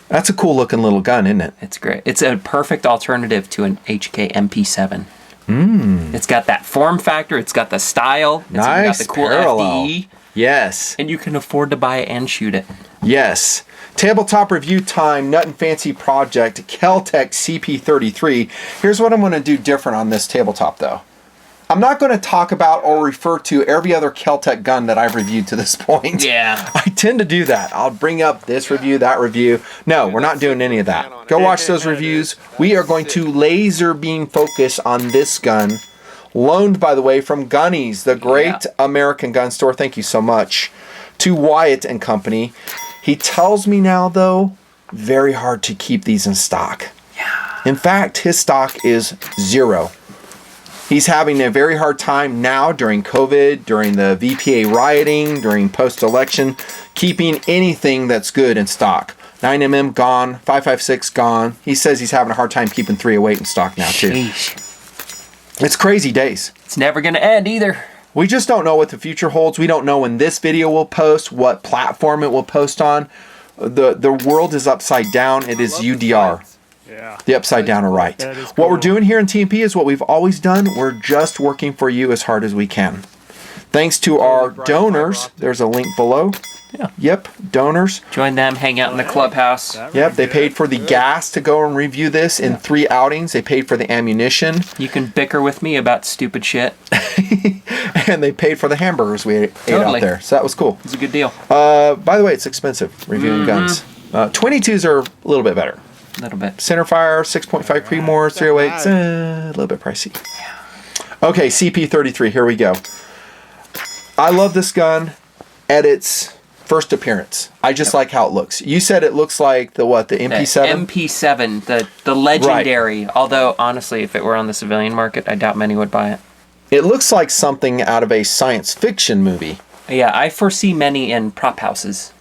That's a cool looking little gun, isn't it? It's great. It's a perfect alternative to an HK MP7. It's got that form factor. It's got the style. It's got the cool parallel. FDE. Yes. And you can afford to buy it and shoot it. Yes. Tabletop review time, nut and fancy project, KelTec CP33. Here's what I'm going to do different on this tabletop, though. I'm not going to talk about or refer to every other KelTec gun that I've reviewed to this point. Yeah. I tend to do that. I'll bring up this review, that review. No, we're not doing any of that. Go watch those reviews. We are going to laser beam focus on this gun. Loaned, by the way, from Gunnies, the great American gun store. Thank you so much. To Wyatt and Company. He tells me now, though, very hard to keep these in stock. Yeah. In fact, his stock is 0. He's having a very hard time now during COVID, during the VPA rioting, during post-election, keeping anything that's good in stock. 9mm gone, 5.56 gone. He says he's having a hard time keeping 308 in stock now, too. Sheesh. It's crazy days. It's never going to end either. We just don't know what the future holds. We don't know when this video will post, what platform it will post on. The world is upside down. It is UDR. Yeah. The upside down or right. That is cool. What we're doing here in TMP is what we've always done. We're just working for you as hard as we can. Thanks to our donors. There's a link below. Yeah. Yep, donors. Join them, hang out in the clubhouse. Yep, they paid for the gas to go and review this in 3 outings. They paid for the ammunition. You can bicker with me about stupid shit. And they paid for the hamburgers we ate out there. So that was cool. It's a good deal. By the way, it's expensive reviewing guns. 22s are a little bit better. A little bit. Centerfire, 6.5 Creedmoor, 308's a little bit pricey. Okay, CP33, here we go. I love this gun at its first appearance. I just like how it looks. You said it looks like the what, the MP7? MP7, the legendary. Right. Although, honestly, if it were on the civilian market, I doubt many would buy it. It looks like something out of a science fiction movie. Yeah, I foresee many in prop houses.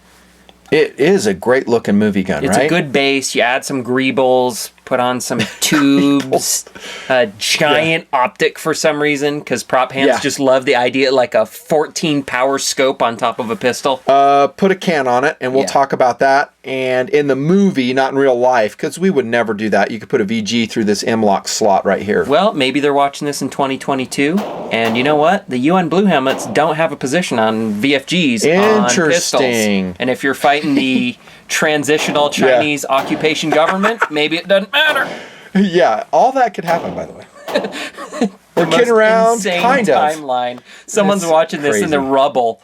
It is a great looking movie gun, it's right? It's a good base. You add some greebles, put on some tubes, a giant optic for some reason, because prop hands just love the idea, like a 14 power scope on top of a pistol. Put a can on it, and we'll talk about that. And in the movie, not in real life, because we would never do that, you could put a VG through this M-LOK slot right here. Well, maybe they're watching this in 2022, and you know what? The UN Blue Helmets don't have a position on VFGs on pistols. And if you're fighting the transitional Chinese occupation government, maybe it doesn't matter. Yeah, all that could happen, by the way. We're kidding around, kind of. Timeline. Someone's watching this in the rubble.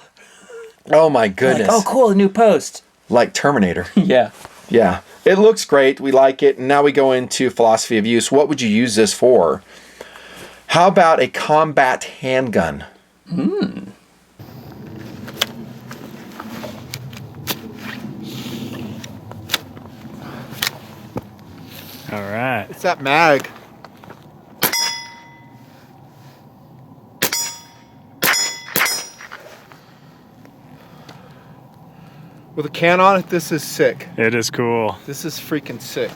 Oh my goodness. Like, oh cool, a new post. Like Terminator. Yeah. Yeah. It looks great. We like it. And now we go into philosophy of use. What would you use this for? How about a combat handgun? All right. It's that mag. With a can on it, this is sick. It is cool. This is freaking sick.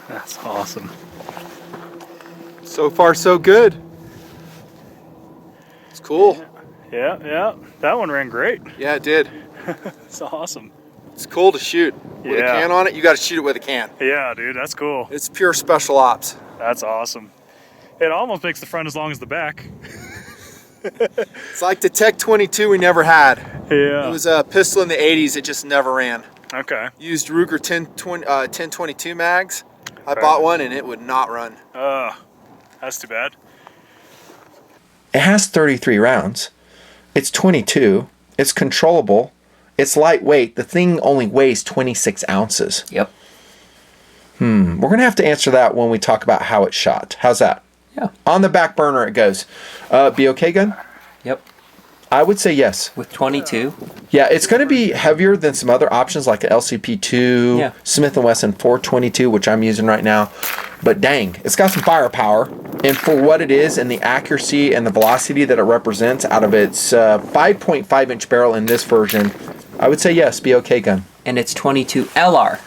That's awesome. So far, so good. It's cool. Yeah. That one ran great. Yeah, it did. It's awesome. It's cool to shoot. With a can on it, you got to shoot it with a can. Yeah, dude, that's cool. It's pure special ops. That's awesome. It almost makes the front as long as the back. It's like the TEC22 we never had. Yeah. It was a pistol in the 80s. It just never ran. Okay. Used Ruger 1022 mags. I bought one and it would not run. That's too bad. It has 33 rounds. It's 22. It's controllable. It's lightweight. The thing only weighs 26 ounces. Yep. We're going to have to answer that when we talk about how it's shot. How's that? Yeah. On the back burner it goes. BOK gun? Yep. I would say yes. With 22. Yeah, it's going to be heavier than some other options like an LCP2, Yeah. Smith & Wesson 422, which I'm using right now. But dang, it's got some firepower. And for what it is and the accuracy and the velocity that it represents out of its 5.5 inch barrel in this version, I would say yes, BOK gun. And it's 22 LR.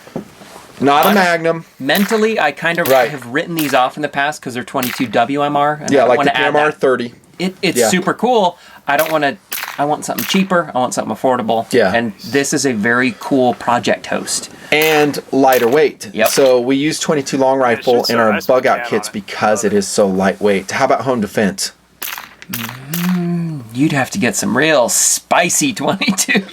Not a Magnum. Mentally, I kind of Right. have written these off in the past because they're 22 WMR. And I Yeah, don't like wanna the add PMR that. 30. It's Yeah. super cool. I don't want to. I want something cheaper. I want something affordable. Yeah. And this is a very cool project host. And lighter weight. Yep. So we use 22 long rifle should in our nice bug out can kits on it. because it is so lightweight. How about home defense? You'd have to get some real spicy 22.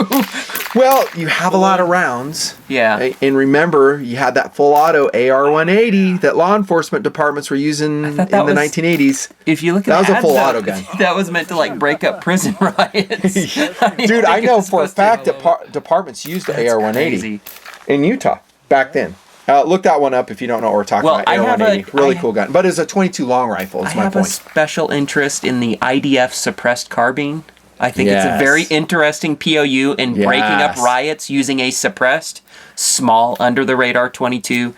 Well, you have a lot of rounds. Yeah. And remember, you had that full auto AR-180 that law enforcement departments were using in the that was- 1980s. If you look at That was a ads, full though, auto gun. That was meant to like break up prison riots. Dude, I know for a fact that departments used the AR-180 crazy. in Utah back then. Look that one up if you don't know what we're talking Well, about. I have AR-180, really cool gun. But it's a 22 long rifle, I is my have a point. special interest in the IDF suppressed carbine. I think it's a Yes. very interesting POU in breaking up Yes. riots using a suppressed, small, under the radar 22.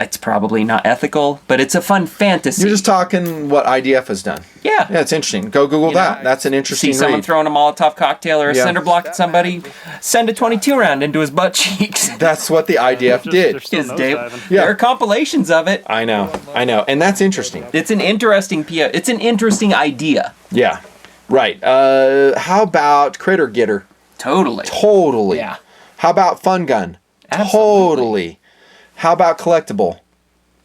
It's probably not ethical, but it's a fun fantasy. You're just talking what IDF has done. Yeah. Yeah, it's interesting. Go Google You know, that. That's an interesting See someone read. throwing a Molotov cocktail or a Yeah. cinder block at somebody, send a 22 round into his butt cheeks. That's what the IDF They're did. still Is Dave- nosediving. Yeah. There are compilations of it. I know. And that's interesting. It's an interesting PO. It's an interesting idea. Yeah. Right. How about Critter Getter? Totally. Totally. Yeah. How about Fun Gun? Absolutely. Totally. How about Collectible?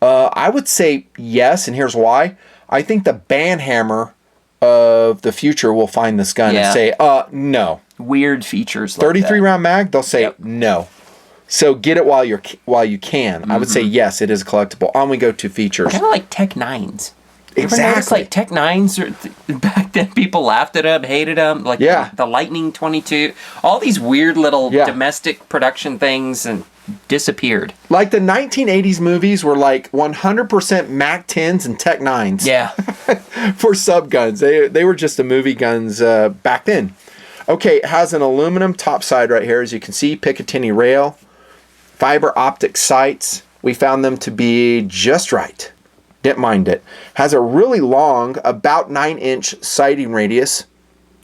I would say yes, and here's why. I think the band hammer of the future will find this gun Yeah. and say, no. Weird features like 33 that. round mag, they'll say Yep. no. So get it while you can. I would say yes, it is a collectible. On we go to features. Kind of like Tech 9s. You ever notice, Exactly. like Tech 9s, back then people laughed at them, hated them. Like Yeah. the Lightning 22. All these weird little Yeah. domestic production things and disappeared. Like the 1980s movies were like 100% Mac 10s and Tech 9s. Yeah. For sub guns. They were just the movie guns back then. Okay, it has an aluminum top side right here, as you can see, Picatinny rail, fiber optic sights. We found them to be just right. Didn't mind it. Has a really long, about 9-inch sighting radius.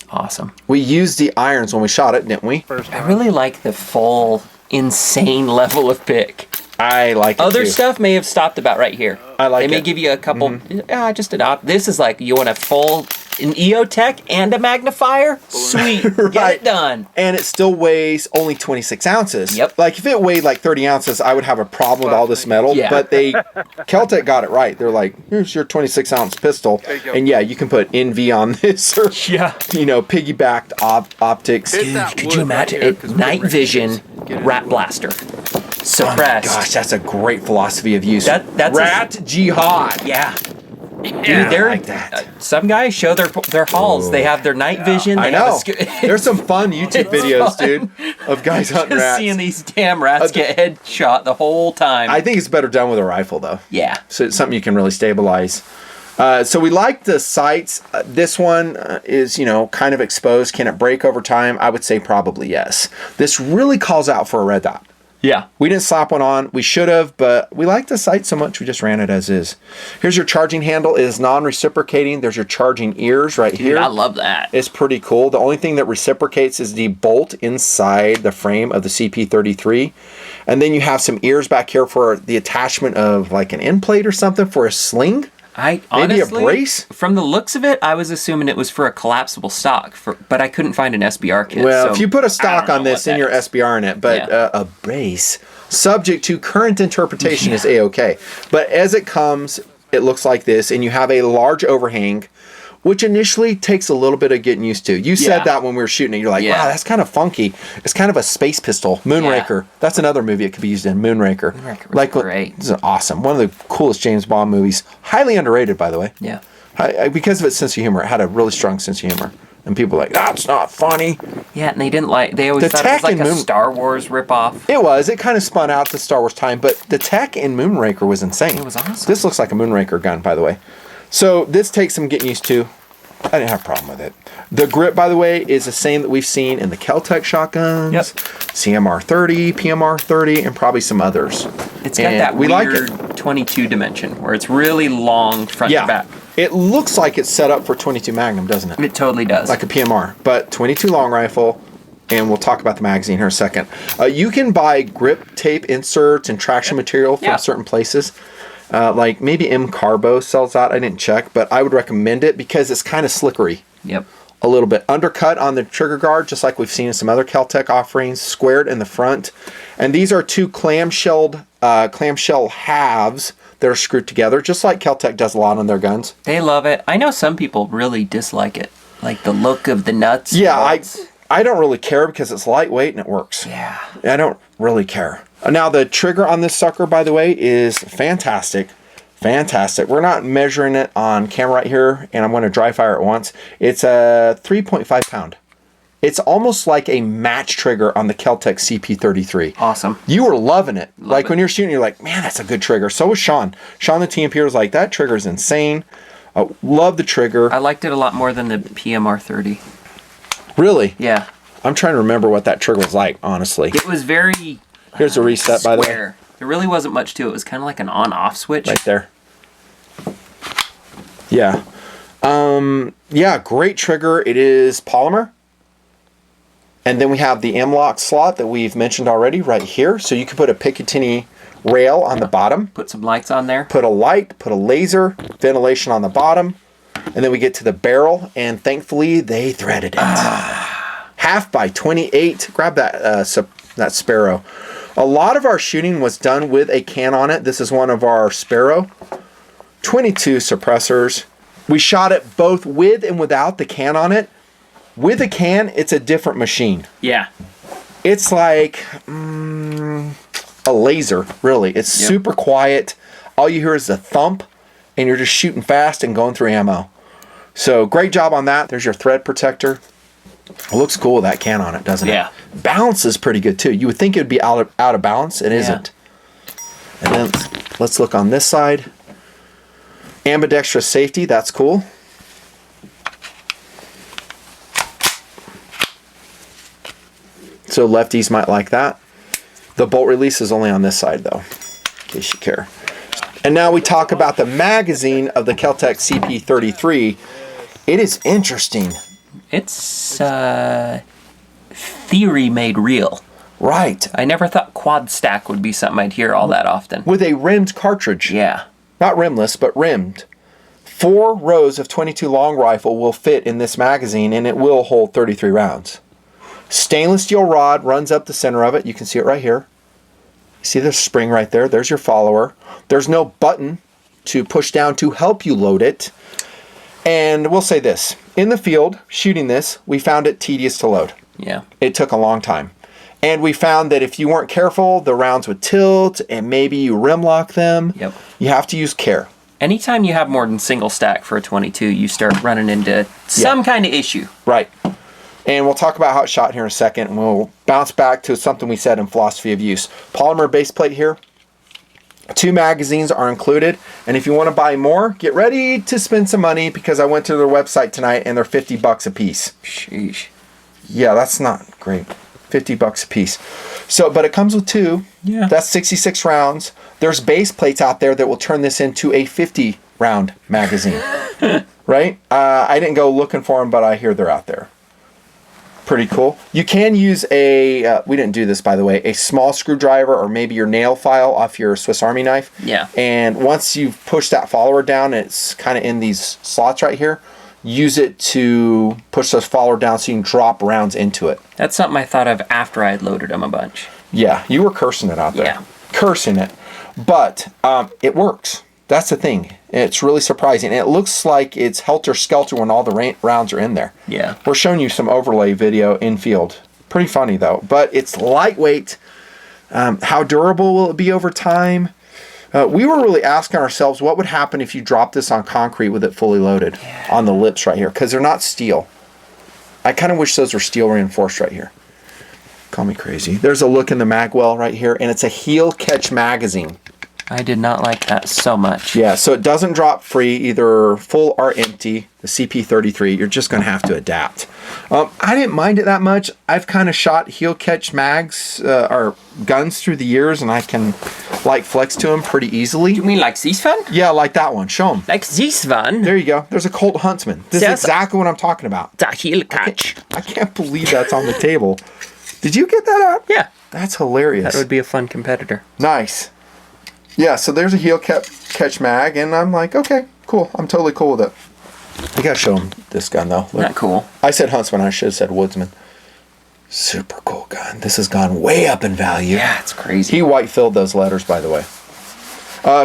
Awesome. We used the irons when we shot it, didn't we? I really like the full, insane level of pick. I like it Other too. stuff may have stopped about right here. I like They may it. give you a couple. Just an op. This is like you want a full an EOTech and a magnifier. Sweet, get Right. it done. And it still weighs only 26 ounces. Yep. Like if it weighed like 30 ounces, I would have a problem with all this metal. Yeah. But KelTec got it right. They're like, here's your 26 ounce pistol. you go. And yeah, you can put NV on this or, Yeah. piggybacked optics. Hit that Could wood you right imagine here, it? 'cause we're Night ready to vision, get it. rat blaster, Oh my suppressed. gosh, that's a great philosophy of use. That's Rat jihad. Yeah. Yeah, Dude, they're, I like that. some guys show their hauls. They have their night vision. I they have a know. sc- There's some fun YouTube It's videos, fun. dude, of guys hunting Just rats. seeing these damn rats get headshot the whole time. I think it's better done with a rifle, though. yeah. So it's something you can really stabilize. So we like the sights. This one is, kind of exposed. Can it break over time? I would say probably yes. This really calls out for a red dot. Yeah. We didn't slap one on. We should have, but we like the sight so much we just ran it as is. Here's your charging handle. It is non-reciprocating. There's your charging ears right here. Dude, I love that. It's pretty cool. The only thing that reciprocates is the bolt inside the frame of the CP33. And then you have some ears back here for the attachment of like an end plate or something for a sling. I Maybe a honestly, brace? From the looks of it, I was assuming it was for a collapsible stock, but I couldn't find an SBR kit. Well, so if you put a I stock don't on know this, what then that you're is. SBR in it. But Yeah. a brace, subject to current interpretation, is A-OK. But as it comes, it looks like this, and you have a large overhang, which initially takes a little bit of getting used to. You said Yeah. that when we were shooting it. You're like, Yeah. wow, that's kind of funky. It's kind of a space pistol. Moonraker. That's another movie it could be used in. Moonraker. Moonraker was great. This is awesome. One of the coolest James Bond movies. Highly underrated, by the way. Yeah. Because of its sense of humor. It had a really strong sense of humor. And people are like, that's not funny. Yeah, and they always thought it was like a Star Wars ripoff. It kind of spun out to Star Wars time, but the tech in Moonraker was insane. It was awesome. This looks like a Moonraker gun, by the way. So this takes some getting used to. I didn't have a problem with it. The grip, by the way, is the same that we've seen in the KelTec shotguns, CMR30, PMR30, and probably some others. It's got that weird 22 dimension where it's really long front to back. It looks like it's set up for 22 Magnum, doesn't it? It totally does. Like a PMR, but 22 long rifle, and we'll talk about the magazine here in a second. You can buy grip tape inserts and traction material from certain places. Like maybe M Carbo sells that. I didn't check, but I would recommend it because it's kind of slickery. Yep. A little bit undercut on the trigger guard, just like we've seen in some other KelTec offerings, squared in the front. And these are two clamshell halves that are screwed together, just like KelTec does a lot on their guns. They love it. I know some people really dislike it, like the look of the nuts. Yeah, I don't really care because it's lightweight and it works. Yeah. I don't really care. Now, the trigger on this sucker, by the way, is fantastic. Fantastic. We're not measuring it on camera right here, and I'm going to dry fire it once. It's a 3.5 pound. It's almost like a match trigger on the KelTec CP33. Awesome. You were loving it. When you're shooting, you're like, man, that's a good trigger. So was Sean. Sean, the TMP, was like, that trigger's insane. Love the trigger. I liked it a lot more than the PMR30. Really? Yeah. I'm trying to remember what that trigger was like, honestly. It was very... Here's a reset, square. by the way. There really wasn't much to it. It was kind of like an on-off switch. Right there. Yeah. Yeah, great trigger. It is polymer. And then we have the M-LOK slot that we've mentioned already right here. So you can put a Picatinny rail on the bottom. Put some lights on there. Put a light, put a laser, ventilation on the bottom. And then we get to the barrel, and thankfully they threaded it. 1/2x28. Grab that Sparrow. A lot of our shooting was done with a can on it. This is one of our Sparrow. 22 suppressors. We shot it both with and without the can on it. With a can, it's a different machine. Yeah. It's like a laser, really. It's super quiet. All you hear is the thump, and you're just shooting fast and going through ammo. So great job on that. There's your thread protector. It looks cool with that can on it, doesn't it? Yeah. Balance is pretty good too. You would think it would be out of balance. It isn't. And then let's look on this side. Ambidextrous safety, that's cool. So lefties might like that. The bolt release is only on this side though, in case you care. And now we talk about the magazine of the KelTec CP33. It is interesting. It's theory made real. Right. I never thought quad stack would be something I'd hear all that often. With a rimmed cartridge. Yeah. Not rimless, but rimmed. 4 rows of 22 long rifle will fit in this magazine, and it will hold 33 rounds. Stainless steel rod runs up the center of it. You can see it right here. See the spring right there? There's your follower. There's no button to push down to help you load it. And we'll say this. In the field, shooting this, we found it tedious to load. Yeah. It took a long time. And we found that if you weren't careful, the rounds would tilt, and maybe you rim lock them. Yep. You have to use care. Anytime you have more than single stack for a 22, you start running into some kind of issue. Right. And we'll talk about how it's shot here in a second, and we'll bounce back to something we said in philosophy of use. Polymer base plate here. 2 magazines are included, and if you want to buy more, get ready to spend some money because I went to their website tonight and they're $50 a piece. Sheesh. Yeah, that's not great. $50 a piece. So, but it comes with 2. Yeah. That's 66 rounds. There's base plates out there that will turn this into a 50 round magazine. Right? I didn't go looking for them, but I hear they're out there. Pretty cool. You can use a, we didn't do this by the way, a small screwdriver or maybe your nail file off your Swiss Army knife. Yeah. And once you've pushed that follower down, it's kind of in these slots right here, use it to push those follower down so you can drop rounds into it. That's something I thought of after I had loaded them a bunch. Yeah, you were cursing it out there. Yeah. Cursing it. But it works. That's the thing. It's really surprising. And it looks like it's helter-skelter when all the rounds are in there. Yeah. We're showing you some overlay video in field. Pretty funny, though. But it's lightweight. How durable will it be over time? We were really asking ourselves what would happen if you dropped this on concrete with it fully loaded on the lips right here. Because they're not steel. I kind of wish those were steel reinforced right here. Call me crazy. There's a look in the mag well right here, and it's a heel catch magazine. I did not like that so much. Yeah, so it doesn't drop free, either full or empty. The CP33, you're just going to have to adapt. I didn't mind it that much. I've kind of shot heel catch mags or guns through the years, and I can like flex to them pretty easily. You mean like this one? Yeah, like that one. Show them. Like this one? There you go. There's a Colt Huntsman. This is exactly what I'm talking about. The heel catch. I can't believe that's on the table. Did you get that out? Yeah. That's hilarious. That would be a fun competitor. Nice. Yeah, so there's a heel catch mag, and I'm like, okay, cool. I'm totally cool with it. I gotta show him this gun, though. Look. Not cool. I said Huntsman. I should have said Woodsman. Super cool gun. This has gone way up in value. Yeah, it's crazy. He white-filled those letters, by the way.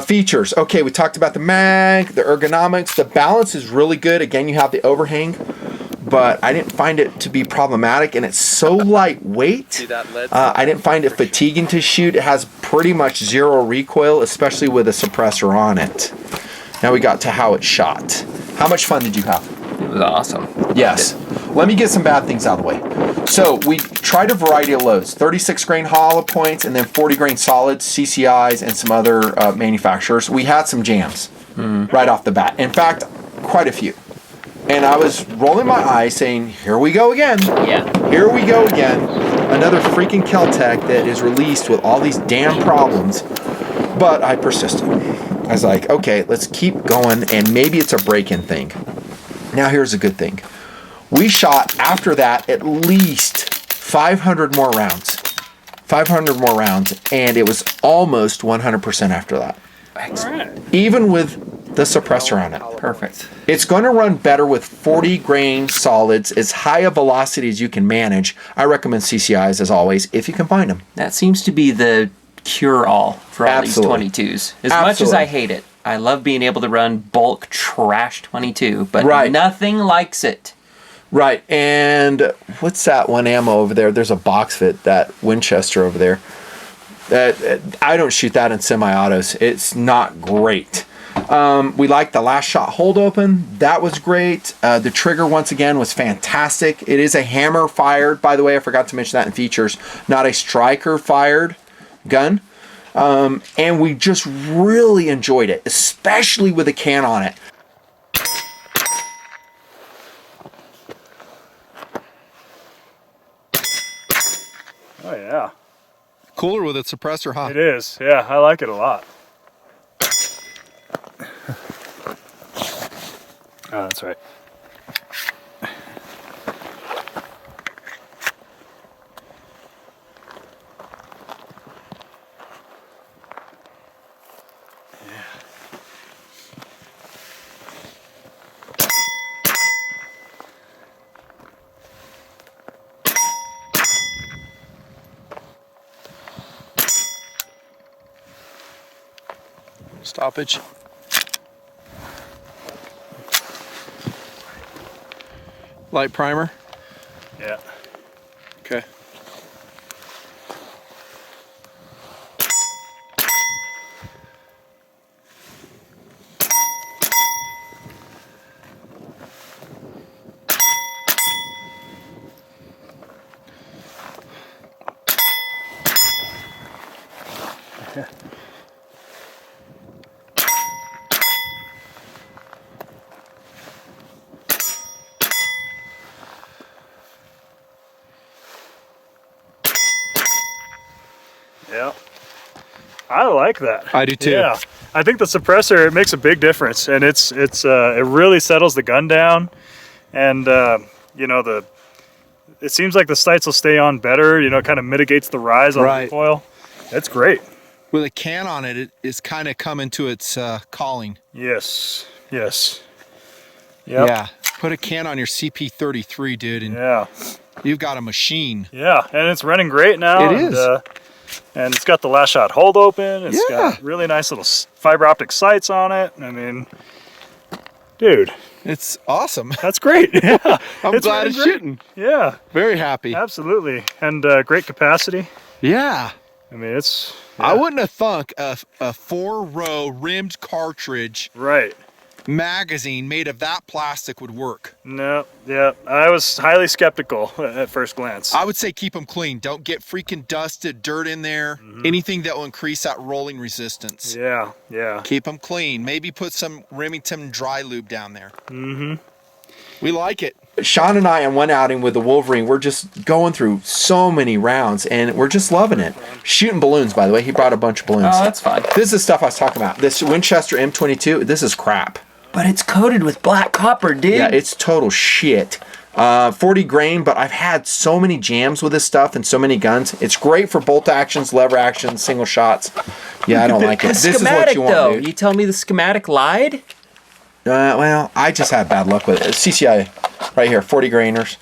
Features. Okay, we talked about the mag, the ergonomics. The balance is really good. Again, you have the overhang, but I didn't find it to be problematic, and it's so lightweight. I didn't find it fatiguing to shoot. It has pretty much zero recoil, especially with a suppressor on it. Now we got to how it's shot. How much fun did you have? It was awesome. Yes. Let me get some bad things out of the way. So we tried a variety of loads, 36 grain hollow points and then 40 grain solids, CCIs, and some other manufacturers. We had some jams right off the bat. In fact, quite a few. And I was rolling my eyes saying, here we go again. Yeah. Here we go again. Another freaking KelTec that is released with all these damn problems. But I persisted. I was like, okay, let's keep going, and maybe it's a break-in thing. Now here's a good thing. We shot, after that, at least 500 more rounds. 500 more rounds, and it was almost 100% after that. Excellent. Even with the suppressor on it. Perfect. It's going to run better with 40 grain solids, as high a velocity as you can manage. I recommend CCIs, as always, if you can find them. That seems to be the cure-all for all these 22s. As much as I hate it, I love being able to run bulk trash 22, but nothing likes it. Right, and what's that one ammo over there? There's a box fit, that Winchester over there. I don't shoot that in semi-autos. It's not great. We liked the last shot hold open. That was great. The trigger, once again, was fantastic. It is a hammer fired, by the way. I forgot to mention that in features. Not a striker fired gun. And we just really enjoyed it, especially with a can on it. Oh, yeah. Cooler with a suppressor, huh? It is. Yeah, I like it a lot. Oh, that's right. Stoppage. Light primer. Yeah. Okay. Yeah, I like that. I do too. Yeah, I think the suppressor, it makes a big difference, and it really settles the gun down, and you know, it seems like the sights will stay on better. You know, it kind of mitigates the rise on recoil. It's great. With a can on it, it is kind of coming to its calling. Yes. Yes. Yep. Yeah. Put a can on your CP33, dude, and you've got a machine. Yeah, and it's running great now. It is. And it's got the last shot hold open. It's got really nice little fiber optic sights on it. I mean, dude. It's awesome. That's great. Yeah. I'm glad it's shooting. Yeah. Very happy. Absolutely. And great capacity. Yeah. I mean, it's... I wouldn't have thunk a 4-row rimmed cartridge magazine made of that plastic would work. No, yeah, I was highly skeptical at first glance. I would say keep them clean. Don't get freaking dusted, dirt in there, anything that will increase that rolling resistance. Yeah, yeah. Keep them clean. Maybe put some Remington dry lube down there. We like it. Sean and I on one outing with the Wolverine, we're just going through so many rounds and we're just loving it. Shooting balloons, by the way. He brought a bunch of balloons. Oh, that's fine. This is the stuff I was talking about. This Winchester M22, this is crap. But it's coated with black copper, dude. Yeah, it's total shit. 40 grain, but I've had so many jams with this stuff and so many guns. It's great for bolt actions, lever actions, single shots. Yeah, I don't like it. The This is schematic, what you want, though. dude. You tell me the schematic lied? Well, I just had bad luck with it. CCI right here, 40 grainers.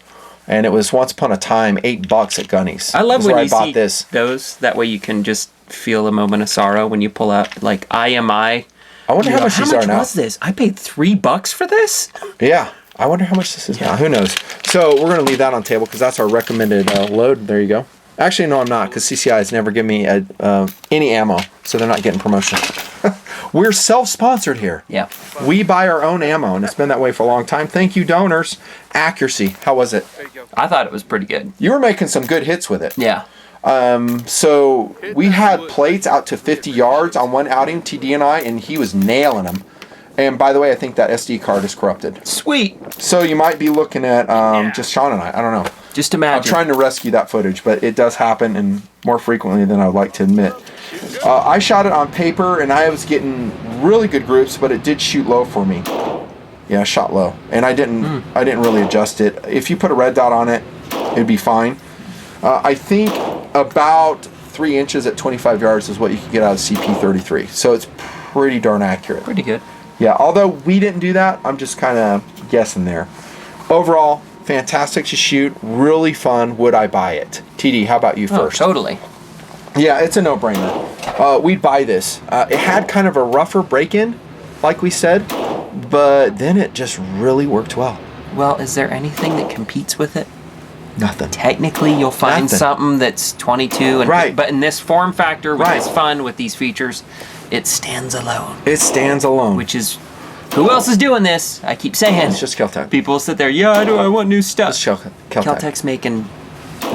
And it was once upon a time $8 at Gunny's. I love That's when where you I bought see this. those. That way you can just feel a moment of sorrow when you pull out, like, IMI. I wonder how much these are now. How much was this? I paid $3 for this? Yeah. I wonder how much this is now. Who knows? So we're going to leave that on the table because that's our recommended load. There you go. Actually, no, I'm not, because CCI has never given me any ammo, so they're not getting promotion. We're self-sponsored here. Yeah. We buy our own ammo, and it's been that way for a long time. Thank you, donors. Accuracy. How was it? I thought it was pretty good. You were making some good hits with it. Yeah. So we had plates out to 50 yards on one outing, TD and I, and he was nailing them. And by the way, I think that SD card is corrupted. Sweet. So you might be looking at just Sean and I don't know. Just imagine. I'm trying to rescue that footage, but it does happen, and more frequently than I would like to admit. I shot it on paper, and I was getting really good groups, but it did shoot low for me. Yeah, I shot low, and I didn't really adjust it. If you put a red dot on it, it'd be fine. I think about 3 inches at 25 yards is what you can get out of CP33, so it's pretty darn accurate. Pretty good. Yeah, although we didn't do that, I'm just kind of guessing there. Overall, fantastic to shoot, really fun. Would I buy it? TD, how about you first? Totally. Yeah, it's a no-brainer. We'd buy this. It had kind of a rougher break-in, like we said, but then it just really worked well. Well, is there anything that competes with it? Nothing. Technically, you'll find Nothing. something that's 22, and Right. but in this form factor, with Right. this fun, with these features, it stands alone. It stands alone. Which is, who else is doing this? I keep saying. It's just KelTec. People sit there, yeah, I want new stuff. It's KelTec. KelTec's making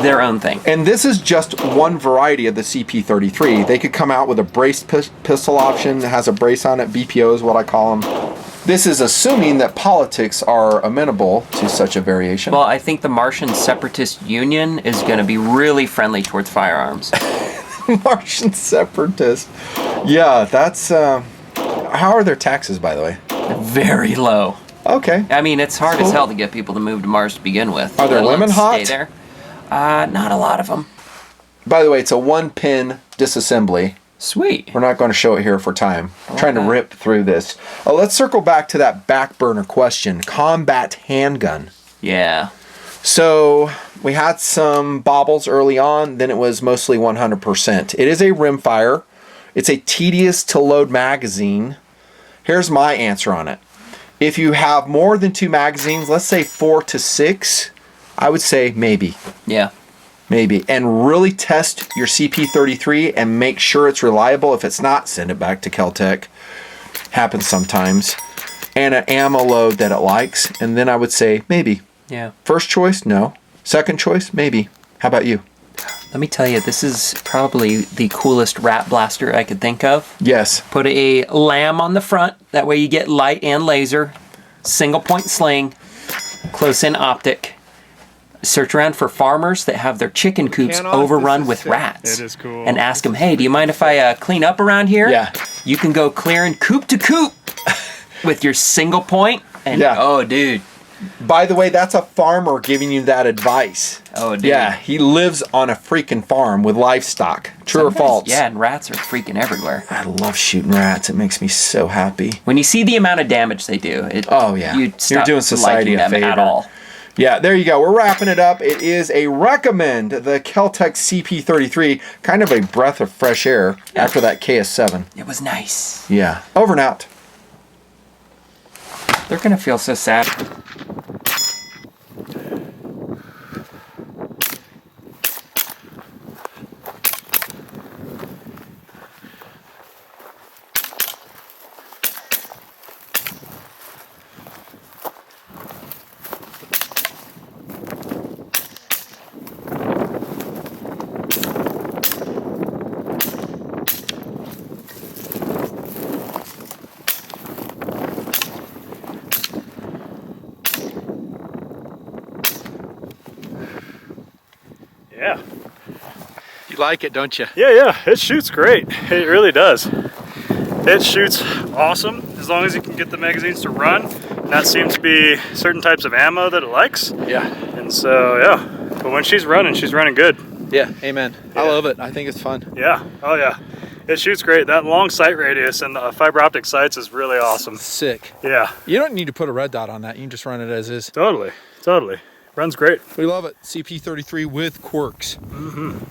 their own thing. And this is just one variety of the CP33. They could come out with a braced pistol option that has a brace on it. BPO is what I call them. This is assuming that politics are amenable to such a variation. Well, I think the Martian Separatist Union is going to be really friendly towards firearms. Martian separatist. Yeah, that's... how are their taxes, by the way? Very low. Okay. I mean, it's hard Cool. as hell to get people to move to Mars to begin with. Are there Let women them hot? Stay there. Not a lot of them. By the way, it's a one-pin disassembly. Sweet. We're not going to show it here for time. I'm trying to rip through this. Let's circle back to that back burner question. Combat handgun. Yeah. So we had some bobbles early on, then it was mostly 100%. It is a rimfire. It's a tedious to load magazine. Here's my answer on it. If you have more than 2 magazines, let's say 4 to 6, I would say maybe. Yeah. Maybe. And really test your CP33 and make sure it's reliable. If it's not, send it back to KelTec. Happens sometimes. And an ammo load that it likes. And then I would say maybe. Yeah. First choice, no. Second choice, maybe. How about you? Let me tell you, this is probably the coolest rat blaster I could think of. Yes. Put a lamb on the front. That way you get light and laser. Single point sling. Close in optic. Search around for farmers that have their chicken coops overrun with rats. It is cool. And ask them, hey, do you mind if I clean up around here? Yeah. You can go clearing coop to coop with your single point. And Yeah. oh, dude. By the way, that's a farmer giving you that advice. Oh, dude. Yeah, he lives on a freaking farm with livestock. True or Sometimes- false? Yeah, and rats are freaking everywhere. I love shooting rats. It makes me so happy. When you see the amount of damage they do, Oh, yeah. you You're stop doing society liking a them favor. at all. Yeah, there you go. We're wrapping it up. It is a recommend, the KelTec CP33. Kind of a breath of fresh air after that KS7. It was nice. Yeah. Over and out. They're going to feel so sad. Yeah. You like it, don't you? Yeah, it shoots great. It really does. It shoots awesome as long as you can get the magazines to run. And that seems to be certain types of ammo that it likes. Yeah. And so, yeah. But when she's running good. Yeah, amen. Yeah. I love it. I think it's fun. Yeah, oh yeah. It shoots great. That long sight radius and the fiber optic sights is really awesome. Sick. Yeah. You don't need to put a red dot on that. You can just run it as is. Totally. Runs great. We love it. CP33 with quirks. Mm-hmm.